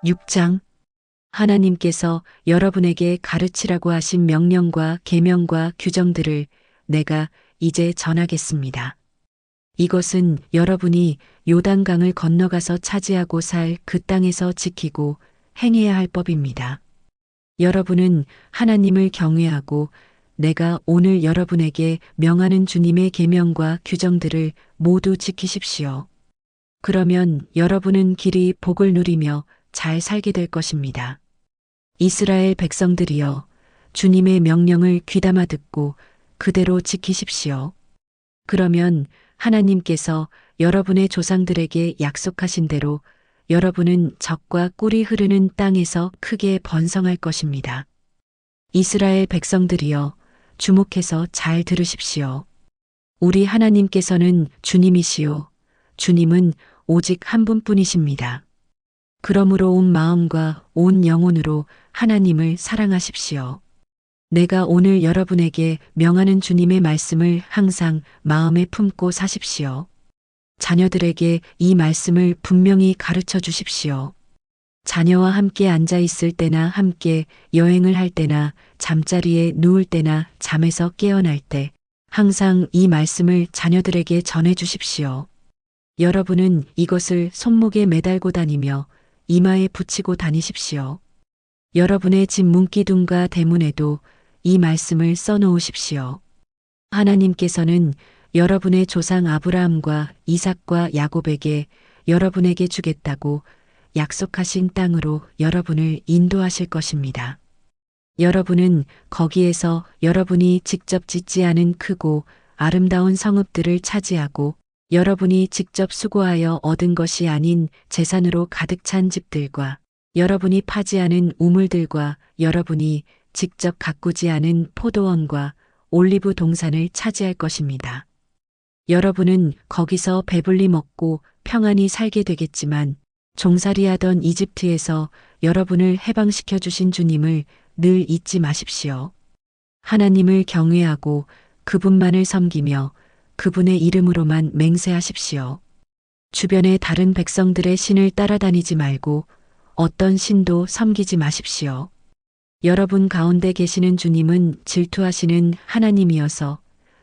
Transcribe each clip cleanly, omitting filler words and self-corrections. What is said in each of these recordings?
6장 하나님께서 여러분에게 가르치라고 하신 명령과 계명과 규정들을 내가 이제 전하겠습니다. 이것은 여러분이 요단강을 건너가서 차지하고 살 그 땅에서 지키고 행해야 할 법입니다. 여러분은 하나님을 경외하고 내가 오늘 여러분에게 명하는 주님의 계명과 규정들을 모두 지키십시오. 그러면 여러분은 길이 복을 누리며 잘 살게 될 것입니다. 이스라엘 백성들이여, 주님의 명령을 귀담아 듣고 그대로 지키십시오. 그러면 하나님께서 여러분의 조상들에게 약속하신 대로 여러분은 적과 꿀이 흐르는 땅에서 크게 번성할 것입니다. 이스라엘 백성들이여, 주목해서 잘 들으십시오. 우리 하나님께서는 주님이시요, 주님은 오직 한 분뿐이십니다. 그러므로 온 마음과 온 영혼으로 하나님을 사랑하십시오. 내가 오늘 여러분에게 명하는 주님의 말씀을 항상 마음에 품고 사십시오. 자녀들에게 이 말씀을 분명히 가르쳐 주십시오. 자녀와 함께 앉아 있을 때나 함께 여행을 할 때나 잠자리에 누울 때나 잠에서 깨어날 때 항상 이 말씀을 자녀들에게 전해 주십시오. 여러분은 이것을 손목에 매달고 다니며 이마에 붙이고 다니십시오. 여러분의 집 문기둥과 대문에도 이 말씀을 써놓으십시오. 하나님께서는 여러분의 조상 아브라함과 이삭과 야곱에게 여러분에게 주겠다고 약속하신 땅으로 여러분을 인도하실 것입니다. 여러분은 거기에서 여러분이 직접 짓지 않은 크고 아름다운 성읍들을 차지하고 여러분이 직접 수고하여 얻은 것이 아닌 재산으로 가득 찬 집들과 여러분이 파지 않은 우물들과 여러분이 직접 가꾸지 않은 포도원과 올리브 동산을 차지할 것입니다. 여러분은 거기서 배불리 먹고 평안히 살게 되겠지만 종살이하던 이집트에서 여러분을 해방시켜 주신 주님을 늘 잊지 마십시오. 하나님을 경외하고 그분만을 섬기며 그분의 이름으로만 맹세하십시오. 주변의 다른 백성들의 신을 따라다니지 말고 어떤 신도 섬기지 마십시오. 여러분 가운데 계시는 주님은 질투하시는 하나님이어서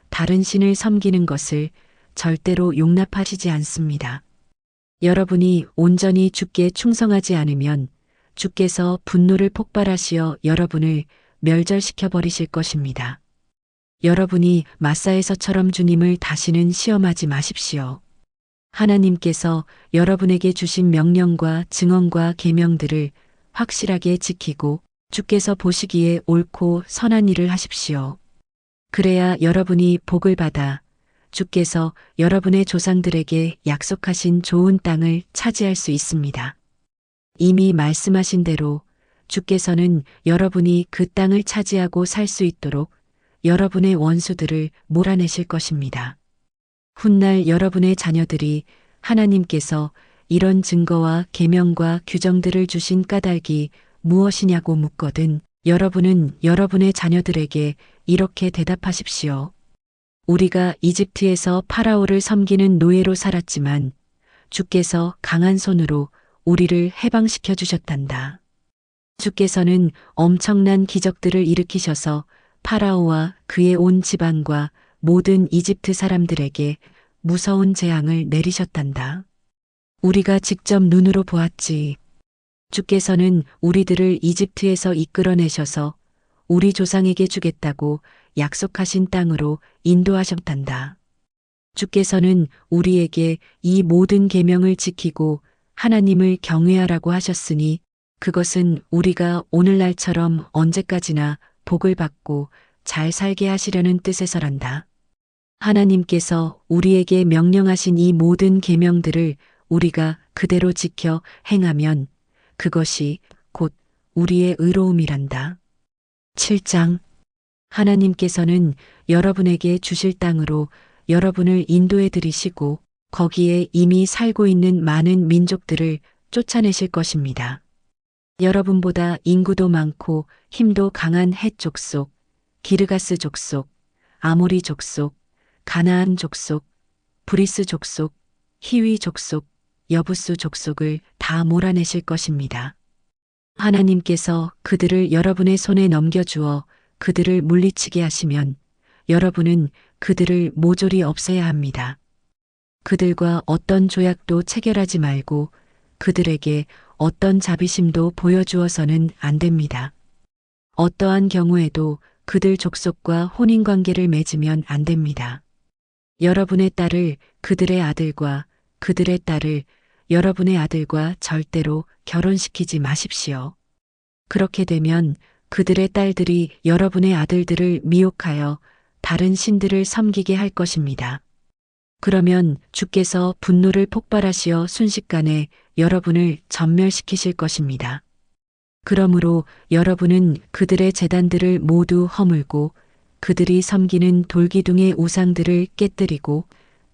다른 신을 섬기는 것을 절대로 용납하시지 않습니다. 여러분이 온전히 주께 충성하지 않으면 주께서 분노를 폭발하시어 여러분을 멸절시켜 버리실 것입니다. 여러분이 마사에서처럼 주님을 다시는 시험하지 마십시오. 하나님께서 여러분에게 주신 명령과 증언과 계명들을 확실하게 지키고 주께서 보시기에 옳고 선한 일을 하십시오. 그래야 여러분이 복을 받아 주께서 여러분의 조상들에게 약속하신 좋은 땅을 차지할 수 있습니다. 이미 말씀하신 대로 주께서는 여러분이 그 땅을 차지하고 살 수 있도록 여러분의 원수들을 몰아내실 것입니다. 훗날 여러분의 자녀들이 하나님께서 이런 증거와 계명과 규정들을 주신 까닭이 무엇이냐고 묻거든 여러분은 여러분의 자녀들에게 이렇게 대답하십시오. 우리가 이집트에서 파라오를 섬기는 노예로 살았지만 주께서 강한 손으로 우리를 해방시켜 주셨단다. 주께서는 엄청난 기적들을 일으키셔서 파라오와 그의 온 집안과 모든 이집트 사람들에게 무서운 재앙을 내리셨단다. 우리가 직접 눈으로 보았지. 주께서는 우리들을 이집트에서 이끌어내셔서 우리 조상에게 주겠다고 약속하신 땅으로 인도하셨단다. 주께서는 우리에게 이 모든 계명을 지키고 하나님을 경외하라고 하셨으니 그것은 우리가 오늘날처럼 언제까지나 복을 받고 잘 살게 하시려는 뜻에서란다. 하나님께서 우리에게 명령하신 이 모든 계명들을 우리가 그대로 지켜 행하면 그것이 곧 우리의 의로움이란다. 7장 하나님께서는 여러분에게 주실 땅으로 여러분을 인도해 드리시고 거기에 이미 살고 있는 많은 민족들을 쫓아내실 것입니다. 여러분보다 인구도 많고 힘도 강한 헷 족속, 기르가스 족속, 아모리 족속, 가나안 족속, 브리스 족속, 히위 족속, 여부스 족속을 다 몰아내실 것입니다. 하나님께서 그들을 여러분의 손에 넘겨주어 그들을 물리치게 하시면 여러분은 그들을 모조리 없애야 합니다. 그들과 어떤 조약도 체결하지 말고 그들에게 어떤 자비심도 보여주어서는 안 됩니다. 어떠한 경우에도 그들 족속과 혼인관계를 맺으면 안 됩니다. 여러분의 딸을 그들의 아들과 그들의 딸을 여러분의 아들과 절대로 결혼시키지 마십시오. 그렇게 되면 그들의 딸들이 여러분의 아들들을 미혹하여 다른 신들을 섬기게 할 것입니다. 그러면 주께서 분노를 폭발하시어 순식간에 여러분을 전멸시키실 것입니다. 그러므로 여러분은 그들의 제단들을 모두 허물고 그들이 섬기는 돌기둥의 우상들을 깨뜨리고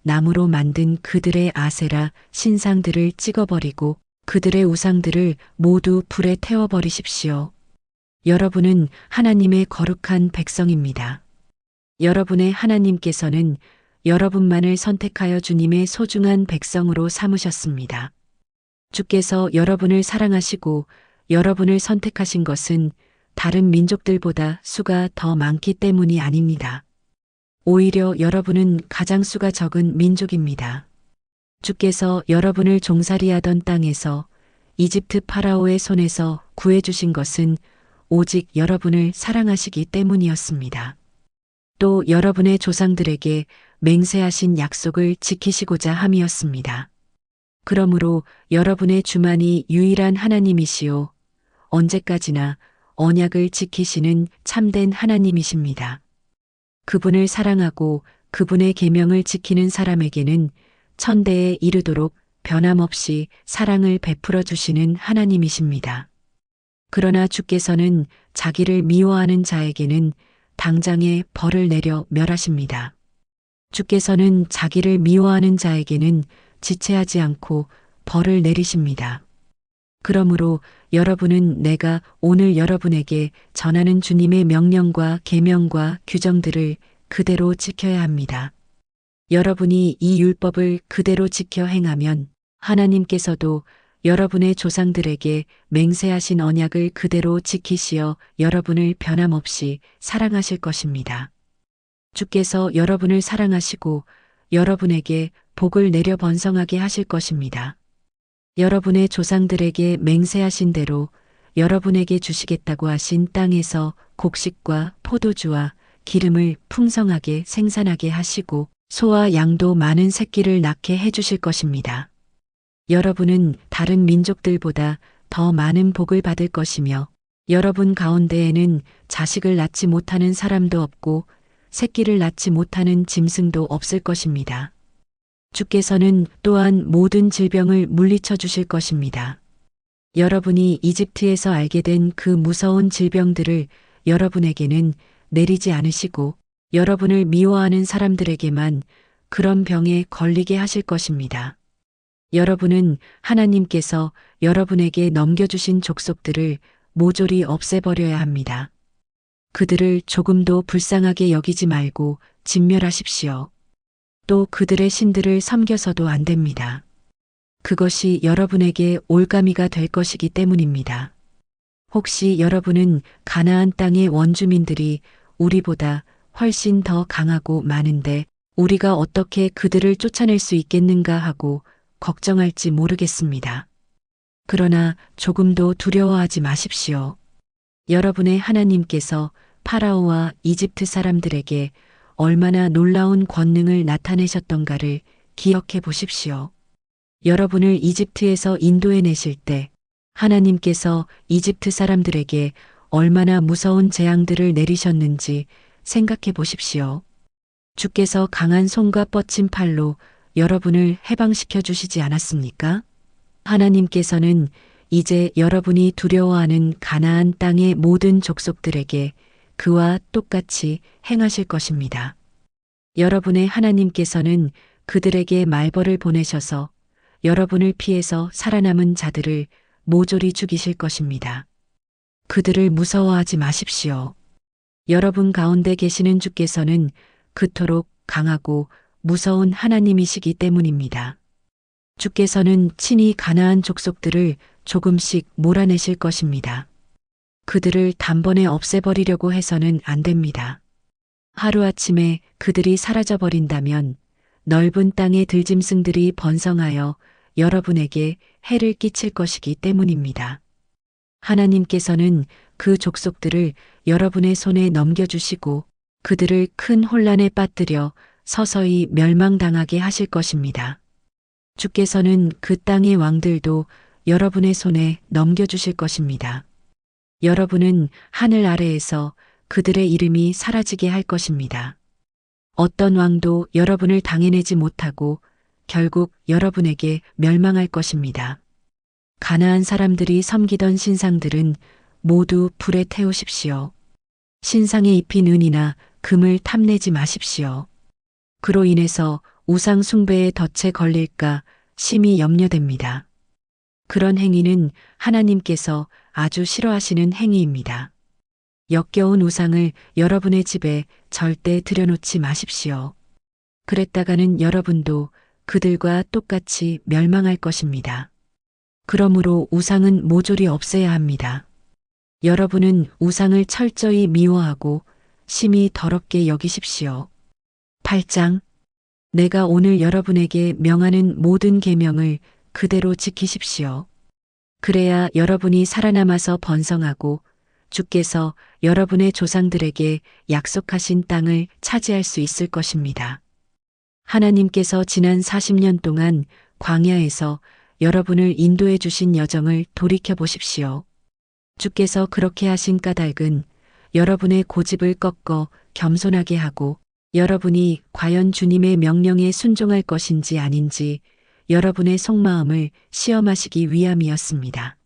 나무로 만든 그들의 아세라 신상들을 찍어버리고 그들의 우상들을 모두 불에 태워버리십시오. 여러분은 하나님의 거룩한 백성입니다. 여러분의 하나님께서는 여러분만을 선택하여 주님의 소중한 백성으로 삼으셨습니다. 주께서 여러분을 사랑하시고 여러분을 선택하신 것은 다른 민족들보다 수가 더 많기 때문이 아닙니다. 오히려 여러분은 가장 수가 적은 민족입니다. 주께서 여러분을 종살이하던 땅에서 이집트 파라오의 손에서 구해주신 것은 오직 여러분을 사랑하시기 때문이었습니다. 또 여러분의 조상들에게 맹세하신 약속을 지키시고자 함이었습니다. 그러므로 여러분의 주만이 유일한 하나님이시요 언제까지나 언약을 지키시는 참된 하나님이십니다. 그분을 사랑하고 그분의 계명을 지키는 사람에게는 천대에 이르도록 변함없이 사랑을 베풀어 주시는 하나님이십니다. 그러나 주께서는 자기를 미워하는 자에게는 당장에 벌을 내려 멸하십니다. 주께서는 자기를 미워하는 자에게는 지체하지 않고 벌을 내리십니다. 그러므로 여러분은 내가 오늘 여러분에게 전하는 주님의 명령과 계명과 규정들을 그대로 지켜야 합니다. 여러분이 이 율법을 그대로 지켜 행하면 하나님께서도 여러분의 조상들에게 맹세하신 언약을 그대로 지키시어 여러분을 변함없이 사랑하실 것입니다. 주께서 여러분을 사랑하시고 여러분에게 복을 내려 번성하게 하실 것입니다. 여러분의 조상들에게 맹세하신 대로 여러분에게 주시겠다고 하신 땅에서 곡식과 포도주와 기름을 풍성하게 생산하게 하시고 소와 양도 많은 새끼를 낳게 해주실 것입니다. 여러분은 다른 민족들보다 더 많은 복을 받을 것이며 여러분 가운데에는 자식을 낳지 못하는 사람도 없고 새끼를 낳지 못하는 짐승도 없을 것입니다. 주께서는 또한 모든 질병을 물리쳐 주실 것입니다. 여러분이 이집트에서 알게 된 그 무서운 질병들을 여러분에게는 내리지 않으시고 여러분을 미워하는 사람들에게만 그런 병에 걸리게 하실 것입니다. 여러분은 하나님께서 여러분에게 넘겨주신 족속들을 모조리 없애버려야 합니다. 그들을 조금도 불쌍하게 여기지 말고 진멸하십시오. 또 그들의 신들을 섬겨서도 안 됩니다. 그것이 여러분에게 올가미가 될 것이기 때문입니다. 혹시 여러분은 가나안 땅의 원주민들이 우리보다 훨씬 더 강하고 많은데 우리가 어떻게 그들을 쫓아낼 수 있겠는가 하고 걱정할지 모르겠습니다. 그러나 조금도 두려워하지 마십시오. 여러분의 하나님께서 파라오와 이집트 사람들에게 얼마나 놀라운 권능을 나타내셨던가를 기억해 보십시오. 여러분을 이집트에서 인도해내실 때 하나님께서 이집트 사람들에게 얼마나 무서운 재앙들을 내리셨는지 생각해 보십시오. 주께서 강한 손과 뻗친 팔로 여러분을 해방시켜 주시지 않았습니까? 하나님께서는 이제 여러분이 두려워하는 가나안 땅의 모든 족속들에게 그와 똑같이 행하실 것입니다. 여러분의 하나님께서는 그들에게 말벌을 보내셔서 여러분을 피해서 살아남은 자들을 모조리 죽이실 것입니다. 그들을 무서워하지 마십시오. 여러분 가운데 계시는 주께서는 그토록 강하고 무서운 하나님이시기 때문입니다. 주께서는 친히 가나안 족속들을 조금씩 몰아내실 것입니다. 그들을 단번에 없애버리려고 해서는 안 됩니다. 하루아침에 그들이 사라져버린다면 넓은 땅의 들짐승들이 번성하여 여러분에게 해를 끼칠 것이기 때문입니다. 하나님께서는 그 족속들을 여러분의 손에 넘겨주시고 그들을 큰 혼란에 빠뜨려 서서히 멸망당하게 하실 것입니다. 주께서는 그 땅의 왕들도 여러분의 손에 넘겨주실 것입니다. 여러분은 하늘 아래에서 그들의 이름이 사라지게 할 것입니다. 어떤 왕도 여러분을 당해내지 못하고 결국 여러분에게 멸망할 것입니다. 가나안 사람들이 섬기던 신상들은 모두 불에 태우십시오. 신상에 입힌 은이나 금을 탐내지 마십시오. 그로 인해서 우상 숭배의 덫에 걸릴까 심히 염려됩니다. 그런 행위는 하나님께서 아주 싫어하시는 행위입니다. 역겨운 우상을 여러분의 집에 절대 들여놓지 마십시오. 그랬다가는 여러분도 그들과 똑같이 멸망할 것입니다. 그러므로 우상은 모조리 없애야 합니다. 여러분은 우상을 철저히 미워하고 심히 더럽게 여기십시오. 8장. 내가 오늘 여러분에게 명하는 모든 계명을 그대로 지키십시오. 그래야 여러분이 살아남아서 번성하고 주께서 여러분의 조상들에게 약속하신 땅을 차지할 수 있을 것입니다. 하나님께서 지난 40년 동안 광야에서 여러분을 인도해 주신 여정을 돌이켜 보십시오. 주께서 그렇게 하신 까닭은 여러분의 고집을 꺾어 겸손하게 하고 여러분이 과연 주님의 명령에 순종할 것인지 아닌지 여러분의 속마음을 시험하시기 위함이었습니다.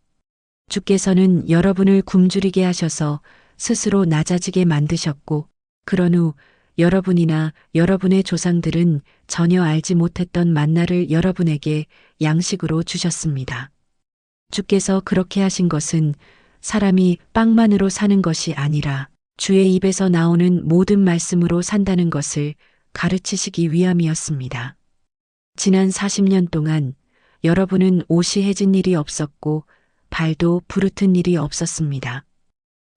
주께서는 여러분을 굶주리게 하셔서 스스로 낮아지게 만드셨고 그런 후 여러분이나 여러분의 조상들은 전혀 알지 못했던 만나를 여러분에게 양식으로 주셨습니다. 주께서 그렇게 하신 것은 사람이 빵만으로 사는 것이 아니라 주의 입에서 나오는 모든 말씀으로 산다는 것을 가르치시기 위함이었습니다. 지난 40년 동안 여러분은 옷이 해진 일이 없었고 발도 부르튼 일이 없었습니다.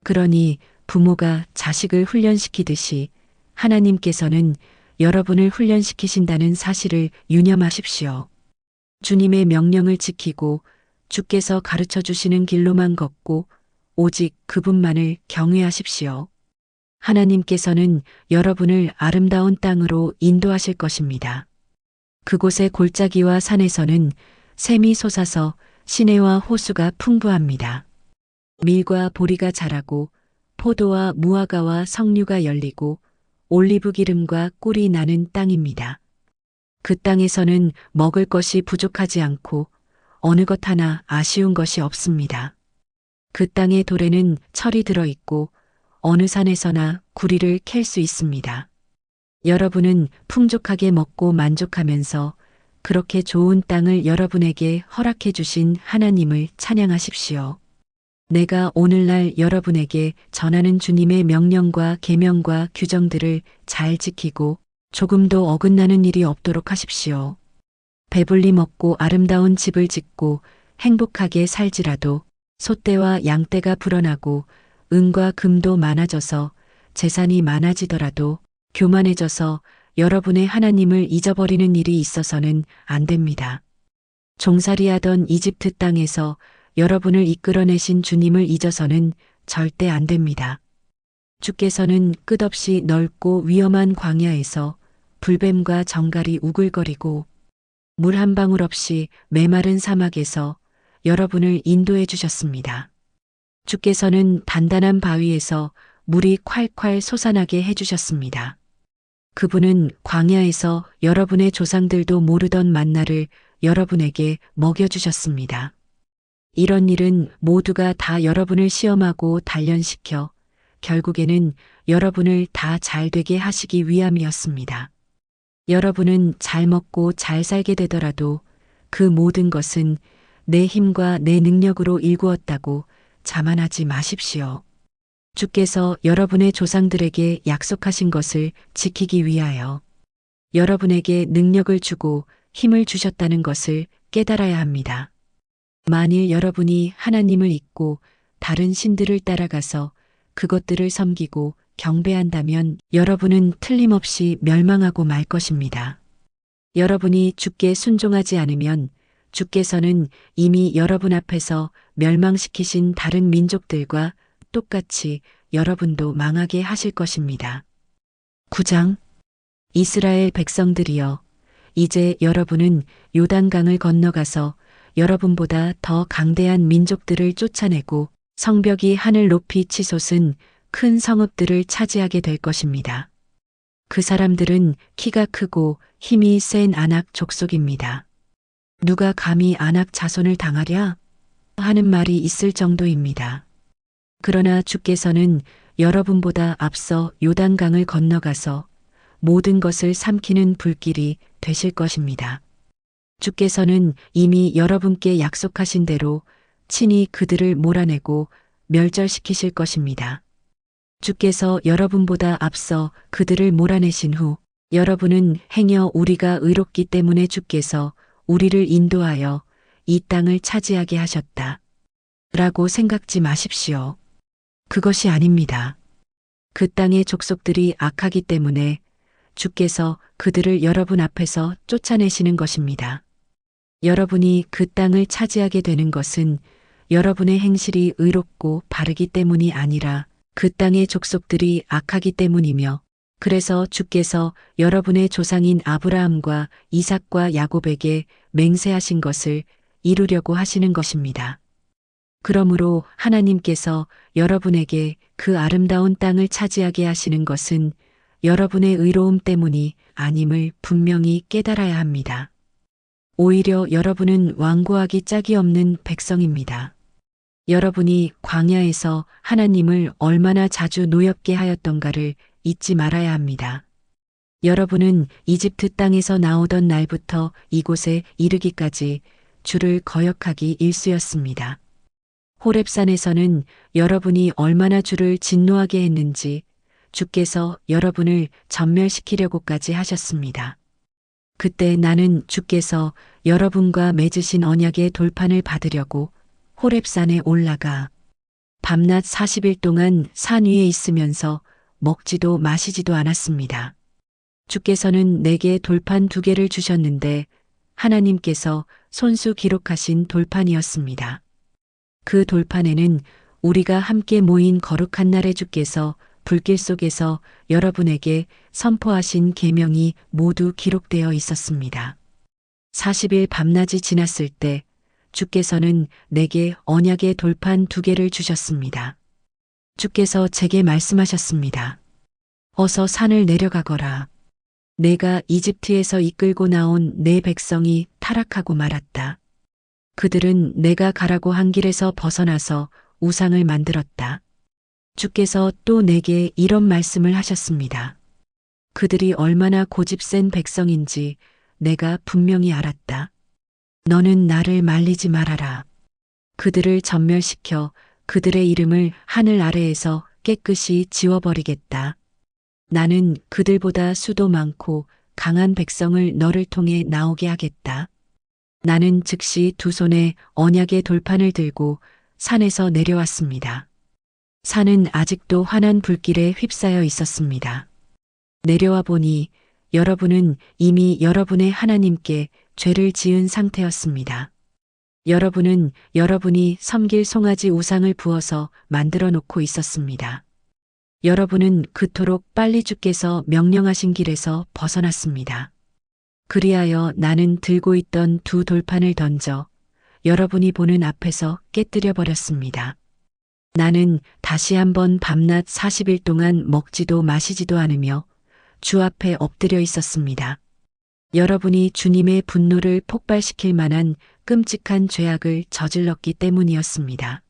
그러니 부모가 자식을 훈련시키듯이 하나님께서는 여러분을 훈련시키신다는 사실을 유념하십시오. 주님의 명령을 지키고 주께서 가르쳐 주시는 길로만 걷고 오직 그분만을 경외하십시오. 하나님께서는 여러분을 아름다운 땅으로 인도하실 것입니다. 그곳의 골짜기와 산에서는 샘이 솟아서 시내와 호수가 풍부합니다. 밀과 보리가 자라고 포도와 무화과와 석류가 열리고 올리브 기름과 꿀이 나는 땅입니다. 그 땅에서는 먹을 것이 부족하지 않고 어느 것 하나 아쉬운 것이 없습니다. 그 땅의 돌에는 철이 들어있고 어느 산에서나 구리를 캘 수 있습니다. 여러분은 풍족하게 먹고 만족하면서 그렇게 좋은 땅을 여러분에게 허락해 주신 하나님을 찬양하십시오. 내가 오늘날 여러분에게 전하는 주님의 명령과 계명과 규정들을 잘 지키고 조금도 어긋나는 일이 없도록 하십시오. 배불리 먹고 아름다운 집을 짓고 행복하게 살지라도 소떼와 양떼가 불어나고 은과 금도 많아져서 재산이 많아지더라도 교만해져서 여러분의 하나님을 잊어버리는 일이 있어서는 안 됩니다. 종살이하던 이집트 땅에서 여러분을 이끌어내신 주님을 잊어서는 절대 안 됩니다. 주께서는 끝없이 넓고 위험한 광야에서 불뱀과 정갈이 우글거리고 물 한 방울 없이 메마른 사막에서 여러분을 인도해 주셨습니다. 주께서는 단단한 바위에서 물이 콸콸 솟아나게 해주셨습니다. 그분은 광야에서 여러분의 조상들도 모르던 만나를 여러분에게 먹여주셨습니다. 이런 일은 모두가 다 여러분을 시험하고 단련시켜 결국에는 여러분을 다 잘되게 하시기 위함이었습니다. 여러분은 잘 먹고 잘 살게 되더라도 그 모든 것은 내 힘과 내 능력으로 일구었다고 자만하지 마십시오. 주께서 여러분의 조상들에게 약속하신 것을 지키기 위하여 여러분에게 능력을 주고 힘을 주셨다는 것을 깨달아야 합니다. 만일 여러분이 하나님을 잊고 다른 신들을 따라가서 그것들을 섬기고 경배한다면 여러분은 틀림없이 멸망하고 말 것입니다. 여러분이 주께 순종하지 않으면 주께서는 이미 여러분 앞에서 멸망시키신 다른 민족들과 똑같이 여러분도 망하게 하실 것입니다. 9장 이스라엘 백성들이여, 이제 여러분은 요단강을 건너가서 여러분보다 더 강대한 민족들을 쫓아내고 성벽이 하늘 높이 치솟은 큰 성읍들을 차지하게 될 것입니다. 그 사람들은 키가 크고 힘이 센 아낙 족속입니다. 누가 감히 아낙 자손을 당하랴? 하는 말이 있을 정도입니다. 그러나 주께서는 여러분보다 앞서 요단강을 건너가서 모든 것을 삼키는 불길이 되실 것입니다. 주께서는 이미 여러분께 약속하신 대로 친히 그들을 몰아내고 멸절시키실 것입니다. 주께서 여러분보다 앞서 그들을 몰아내신 후 여러분은 행여 우리가 의롭기 때문에 주께서 우리를 인도하여 이 땅을 차지하게 하셨다 라고 생각지 마십시오. 그것이 아닙니다. 그 땅의 족속들이 악하기 때문에 주께서 그들을 여러분 앞에서 쫓아내시는 것입니다. 여러분이 그 땅을 차지하게 되는 것은 여러분의 행실이 의롭고 바르기 때문이 아니라 그 땅의 족속들이 악하기 때문이며, 그래서 주께서 여러분의 조상인 아브라함과 이삭과 야곱에게 맹세하신 것을 이루려고 하시는 것입니다. 그러므로 하나님께서 여러분에게 그 아름다운 땅을 차지하게 하시는 것은 여러분의 의로움 때문이 아님을 분명히 깨달아야 합니다. 오히려 여러분은 완고하기 짝이 없는 백성입니다. 여러분이 광야에서 하나님을 얼마나 자주 노엽게 하였던가를 잊지 말아야 합니다. 여러분은 이집트 땅에서 나오던 날부터 이곳에 이르기까지 주를 거역하기 일쑤였습니다. 호렙산에서는 여러분이 얼마나 주를 진노하게 했는지 주께서 여러분을 전멸시키려고까지 하셨습니다. 그때 나는 주께서 여러분과 맺으신 언약의 돌판을 받으려고 호렙산에 올라가 밤낮 40일 동안 산 위에 있으면서 먹지도 마시지도 않았습니다. 주께서는 내게 돌판 2개를 주셨는데 하나님께서 손수 기록하신 돌판이었습니다. 그 돌판에는 우리가 함께 모인 거룩한 날에 주께서 불길 속에서 여러분에게 선포하신 계명이 모두 기록되어 있었습니다. 40일 밤낮이 지났을 때 주께서는 내게 언약의 돌판 2개를 주셨습니다. 주께서 제게 말씀하셨습니다. 어서 산을 내려가거라. 내가 이집트에서 이끌고 나온 내 백성이 타락하고 말았다. 그들은 내가 가라고 한 길에서 벗어나서 우상을 만들었다. 주께서 또 내게 이런 말씀을 하셨습니다. 그들이 얼마나 고집센 백성인지 내가 분명히 알았다. 너는 나를 말리지 말아라. 그들을 전멸시켜 그들의 이름을 하늘 아래에서 깨끗이 지워버리겠다. 나는 그들보다 수도 많고 강한 백성을 너를 통해 나오게 하겠다. 나는 즉시 2 손에 언약의 돌판을 들고 산에서 내려왔습니다. 산은 아직도 환한 불길에 휩싸여 있었습니다. 내려와 보니 여러분은 이미 여러분의 하나님께 죄를 지은 상태였습니다. 여러분은 여러분이 섬길 송아지 우상을 부어서 만들어 놓고 있었습니다. 여러분은 그토록 빨리 주께서 명령하신 길에서 벗어났습니다. 그리하여 나는 들고 있던 2 돌판을 던져 여러분이 보는 앞에서 깨뜨려 버렸습니다. 나는 다시 한번 밤낮 40일 동안 먹지도 마시지도 않으며 주 앞에 엎드려 있었습니다. 여러분이 주님의 분노를 폭발시킬 만한 끔찍한 죄악을 저질렀기 때문이었습니다.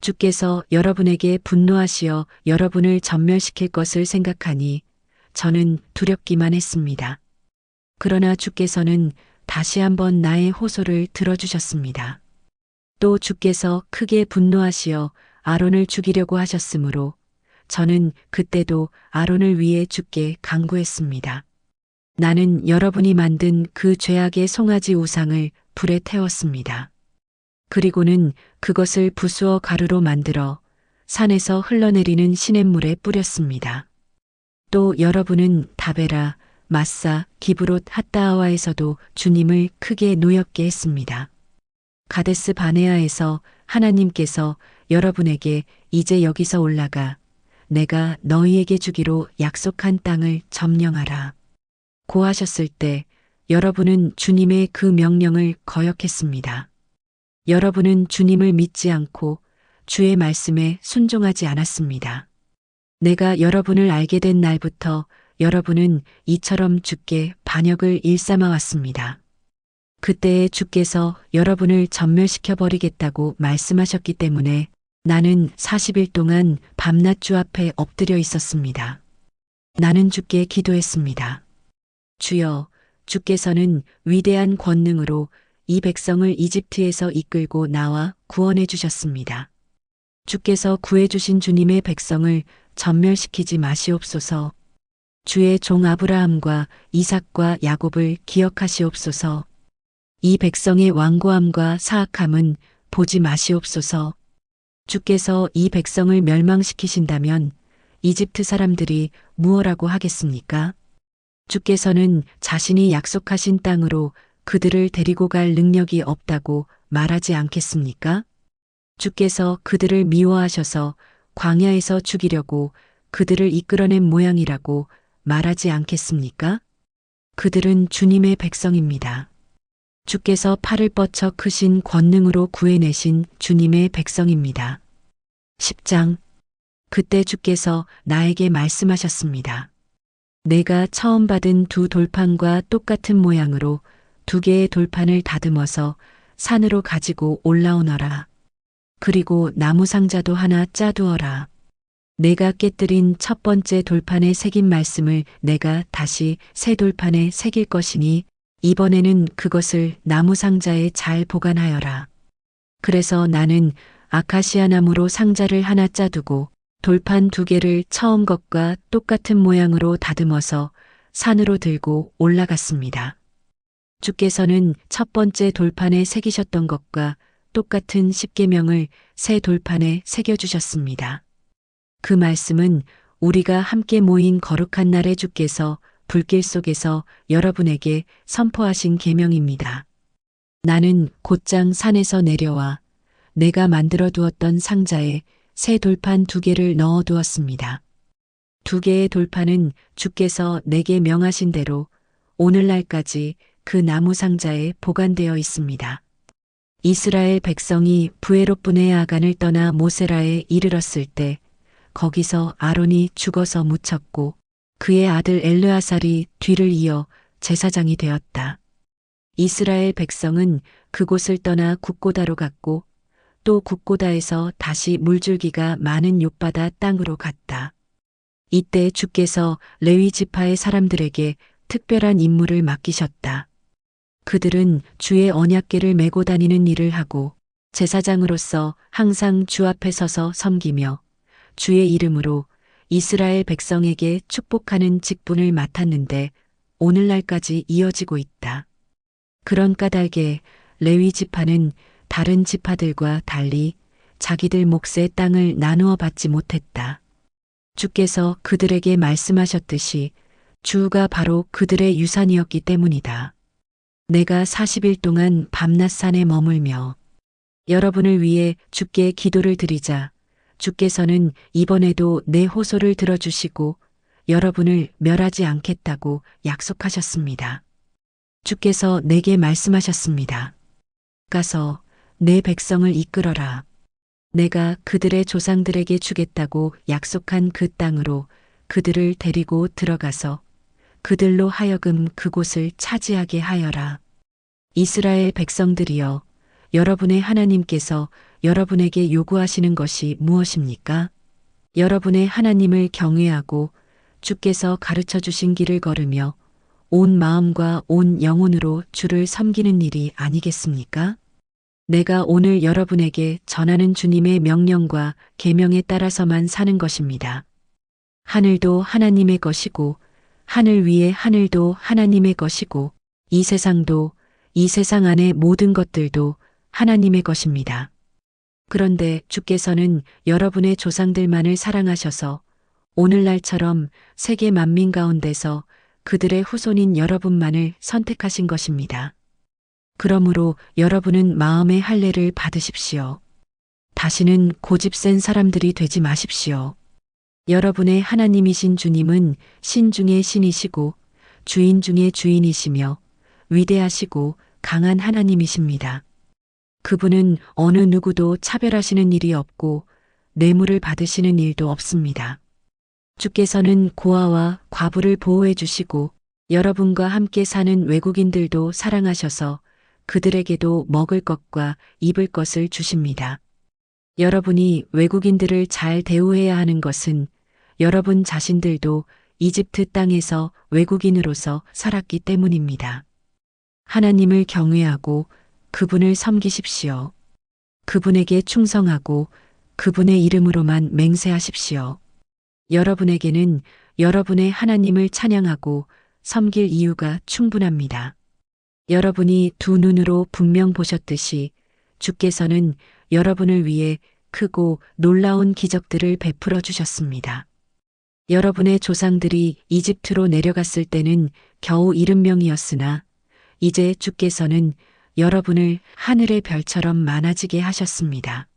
주께서 여러분에게 분노하시어 여러분을 전멸시킬 것을 생각하니 저는 두렵기만 했습니다. 그러나 주께서는 다시 한번 나의 호소를 들어주셨습니다. 또 주께서 크게 분노하시어 아론을 죽이려고 하셨으므로 저는 그때도 아론을 위해 주께 간구했습니다. 나는 여러분이 만든 그 죄악의 송아지 우상을 불에 태웠습니다. 그리고는 그것을 부수어 가루로 만들어 산에서 흘러내리는 시냇물에 뿌렸습니다. 또 여러분은 다베라, 마사, 기브롯 핫다아와에서도 주님을 크게 노엽게 했습니다. 가데스 바네아에서 하나님께서 여러분에게 이제 여기서 올라가 내가 너희에게 주기로 약속한 땅을 점령하라 고 하셨을 때 여러분은 주님의 그 명령을 거역했습니다. 여러분은 주님을 믿지 않고 주의 말씀에 순종하지 않았습니다. 내가 여러분을 알게 된 날부터 여러분은 이처럼 주께 반역을 일삼아 왔습니다. 그때에 주께서 여러분을 전멸시켜 버리겠다고 말씀하셨기 때문에 나는 40일 동안 밤낮 주 앞에 엎드려 있었습니다. 나는 주께 기도했습니다. 주여, 주께서는 위대한 권능으로 이 백성을 이집트에서 이끌고 나와 구원해 주셨습니다. 주께서 구해 주신 주님의 백성을 전멸시키지 마시옵소서. 주의 종 아브라함과 이삭과 야곱을 기억하시옵소서. 이 백성의 완고함과 사악함은 보지 마시옵소서. 주께서 이 백성을 멸망시키신다면 이집트 사람들이 무엇라고 하겠습니까? 주께서는 자신이 약속하신 땅으로 그들을 데리고 갈 능력이 없다고 말하지 않겠습니까? 주께서 그들을 미워하셔서 광야에서 죽이려고 그들을 이끌어낸 모양이라고 말하지 않겠습니까? 그들은 주님의 백성입니다. 주께서 팔을 뻗쳐 크신 권능으로 구해내신 주님의 백성입니다. 10장. 그때 주께서 나에게 말씀하셨습니다. 내가 처음 받은 두 돌판과 똑같은 모양으로 두 개의 돌판을 다듬어서 산으로 가지고 올라오너라. 그리고 나무 상자도 하나 짜두어라. 내가 깨뜨린 첫 번째 돌판에 새긴 말씀을 내가 다시 새 돌판에 새길 것이니 이번에는 그것을 나무 상자에 잘 보관하여라. 그래서 나는 아카시아 나무로 상자를 하나 짜두고 돌판 두 개를 처음 것과 똑같은 모양으로 다듬어서 산으로 들고 올라갔습니다. 주께서는 첫 번째 돌판에 새기셨던 것과 똑같은 십계명을 새 돌판에 새겨주셨습니다. 그 말씀은 우리가 함께 모인 거룩한 날에 주께서 불길 속에서 여러분에게 선포하신 계명입니다. 나는 곧장 산에서 내려와 내가 만들어 두었던 상자에 새 돌판 두 개를 넣어 두었습니다. 두 개의 돌판은 주께서 내게 명하신 대로 오늘날까지 그 나무 상자에 보관되어 있습니다. 이스라엘 백성이 부에롯분의 아간을 떠나 모세라에 이르렀을 때 거기서 아론이 죽어서 묻혔고 그의 아들 엘르아살이 뒤를 이어 제사장이 되었다. 이스라엘 백성은 그곳을 떠나 굽고다로 갔고 또 굽고다에서 다시 물줄기가 많은 욥바다 땅으로 갔다. 이때 주께서 레위 지파의 사람들에게 특별한 임무를 맡기셨다. 그들은 주의 언약궤를 메고 다니는 일을 하고 제사장으로서 항상 주 앞에 서서 섬기며 주의 이름으로 이스라엘 백성에게 축복하는 직분을 맡았는데 오늘날까지 이어지고 있다. 그런 까닭에 레위 지파는 다른 지파들과 달리 자기들 몫의 땅을 나누어 받지 못했다. 주께서 그들에게 말씀하셨듯이 주가 바로 그들의 유산이었기 때문이다. 내가 40일 동안 밤낮 산에 머물며 여러분을 위해 주께 기도를 드리자 주께서는 이번에도 내 호소를 들어주시고 여러분을 멸하지 않겠다고 약속하셨습니다. 주께서 내게 말씀하셨습니다. 가서 내 백성을 이끌어라. 내가 그들의 조상들에게 주겠다고 약속한 그 땅으로 그들을 데리고 들어가서 그들로 하여금 그곳을 차지하게 하여라. 이스라엘 백성들이여, 여러분의 하나님께서 여러분에게 요구하시는 것이 무엇입니까? 여러분의 하나님을 경외하고 주께서 가르쳐 주신 길을 걸으며 온 마음과 온 영혼으로 주를 섬기는 일이 아니겠습니까? 내가 오늘 여러분에게 전하는 주님의 명령과 계명에 따라서만 사는 것입니다. 하늘도 하나님의 것이고 하늘 위의 하늘도 하나님의 것이고 이 세상도 이 세상 안의 모든 것들도 하나님의 것입니다. 그런데 주께서는 여러분의 조상들만을 사랑하셔서 오늘날처럼 세계 만민 가운데서 그들의 후손인 여러분만을 선택하신 것입니다. 그러므로 여러분은 마음의 할례를 받으십시오. 다시는 고집센 사람들이 되지 마십시오. 여러분의 하나님이신 주님은 신 중의 신이시고 주인 중의 주인이시며 위대하시고 강한 하나님이십니다. 그분은 어느 누구도 차별하시는 일이 없고 뇌물을 받으시는 일도 없습니다. 주께서는 고아와 과부를 보호해 주시고 여러분과 함께 사는 외국인들도 사랑하셔서 그들에게도 먹을 것과 입을 것을 주십니다. 여러분이 외국인들을 잘 대우해야 하는 것은 여러분 자신들도 이집트 땅에서 외국인으로서 살았기 때문입니다. 하나님을 경외하고 그분을 섬기십시오. 그분에게 충성하고 그분의 이름으로만 맹세하십시오. 여러분에게는 여러분의 하나님을 찬양하고 섬길 이유가 충분합니다. 여러분이 두 눈으로 분명 보셨듯이 주께서는 여러분을 위해 크고 놀라운 기적들을 베풀어 주셨습니다. 여러분의 조상들이 이집트로 내려갔을 때는 겨우 70명이었으나 이제 주께서는 여러분을 하늘의 별처럼 많아지게 하셨습니다.